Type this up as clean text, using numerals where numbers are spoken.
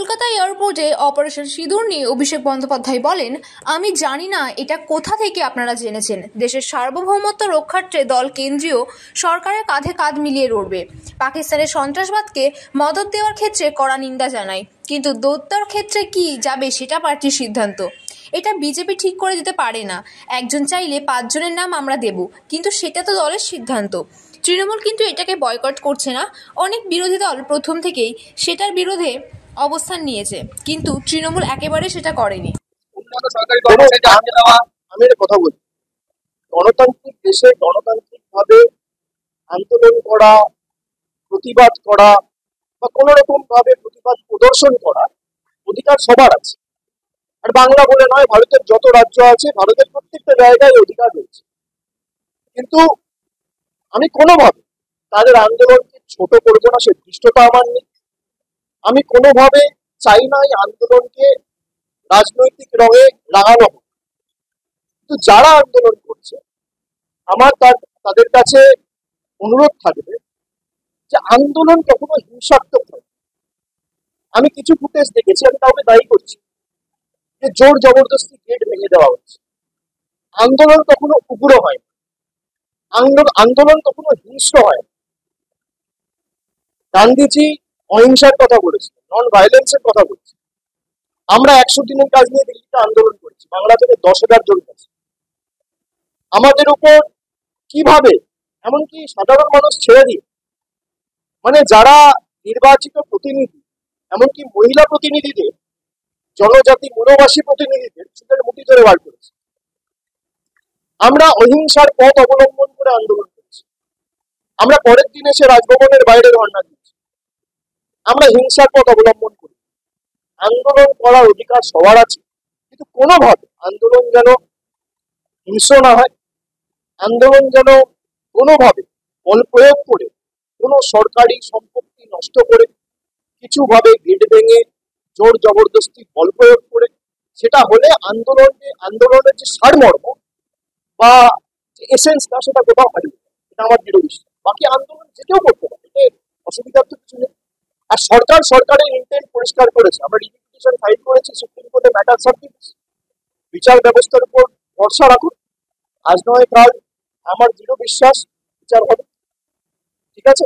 কলকাতা এয়ারপোর্টে অপারেশন সিঁদুর নিয়ে অভিষেক বন্দ্যোপাধ্যায় বলেন, আমি জানি না এটা কোথা থেকে আপনারা জেনেছেন। দেশের সার্বভৌমত্ব রক্ষার্থে দল কেন্দ্রীয় সরকারের কাঁধে কাঁধ মিলিয়ে লড়বে। পাকিস্তানের সন্ত্রাসবাদকে মদদ দেওয়ার ক্ষেত্রে কড়া নিন্দা জানায়, কিন্তু দৌত্যর ক্ষেত্রে কি যাবে সেটা পার্টির সিদ্ধান্ত। এটা বিজেপি ঠিক করে দিতে পারে না। একজন চাইলে 5 জনের নাম আমরা দেব, কিন্তু সেটা তো দলের সিদ্ধান্ত। তৃণমূল কিন্তু এটাকে বয়কট করছে না। অনেক বিরোধী দল প্রথম থেকেই সেটার বিরুদ্ধে অবস্থান নিয়েছে, কিন্তু তৃণমূল একেবারে সেটা করেনি। আমি একটা কথা বলি, গণতান্ত্রিক দেশে গণতান্ত্রিক ভাবে আন্দোলন করা, প্রতিবাদ করা বা কোন রকম ভাবে প্রতিবাদ প্রদর্শন করা অধিকার সবার আছে। আর বাংলা বলে নয়, ভারতের যত রাজ্য আছে, ভারতের প্রত্যেকটা জায়গায় অধিকার রয়েছে। কিন্তু আমি কোনোভাবে তাদের আন্দোলনকে ছোট করবো না, সে দৃষ্টতা আমার নেই। আমি কোনোভাবে চাই না এই আন্দোলনকে রাজনৈতিক রঙে রাঙানো হোক। কিন্তু যারা আন্দোলন করছে, আমার তাদের কাছে অনুরোধ থাকবে যে আন্দোলন কখনো হিংসাত্মক নয়। আমি কিছু ফুটেজ দেখেছি, আমি কাউকে দায়ী করছি, যে জোর জবরদস্তি গেট ভেঙে দেওয়া হচ্ছে। আন্দোলন কখনো উগ্র হয় না, আন্দোলন কখনো হিংস্র হয় না। গান্ধীজি অহিংসার কথা বলেছেন, নন ভায়োলেন্সের কথা বলেছেন। আমরা 100 দিনের কাজ নিয়ে দিল্লিতে আন্দোলন করেছি, বাংলা থেকে 10,000 জন গেছে। আমাদের উপর কিভাবে, এমনকি সাধারণ মানুষ ছেড়ে দিয়ে, মানে যারা নির্বাচিত প্রতিনিধি, এমনকি মহিলা প্রতিনিধিদের, জনজাতি মূলবাসী প্রতিনিধিদের চুলের মুঠি ধরে বার করেছে। আমরা অহিংসার পথ অবলম্বন করে আন্দোলন করেছি। আমরা পরের দিন এসে রাজভবনের বাইরে ধর্ণা দিয়েছি। আমরা হিংসার পথ অবলম্বন করি। আন্দোলন করার অধিকার সবার আছে, কিন্তু কোনোভাবে আন্দোলন যেন হিংস্র না হয়, আন্দোলন যেন কোনোভাবে বল প্রয়োগ করে, কোনো সরকারি সম্পত্তি নষ্ট করে, কিছু ভাবে গেট ভেঙে জোর জবরদস্তি বল প্রয়োগ করে, সেটা হলে আন্দোলনের যে সারমর্ম বা এসেন্সটা সেটা কোথাও হারিয়ে যায়। এটা আমার দৃঢ় বিশ্বাস। বাকি আন্দোলন যেটাও করতে পারে, এতে অসুবিধার তো কিছু নেই। আর সরকারের ইন্টেন্ট পরিষ্কার করেছে। আমরা রিপিটিশন ফাইল করেছি সুপ্রিম কোর্টে, ম্যাটার সাবজেক্ট। বিচার ব্যবস্থার উপর ভরসা রাখুন, আজ নয় কাল আমার দৃঢ় বিশ্বাস বিচার হবে। ঠিক আছে।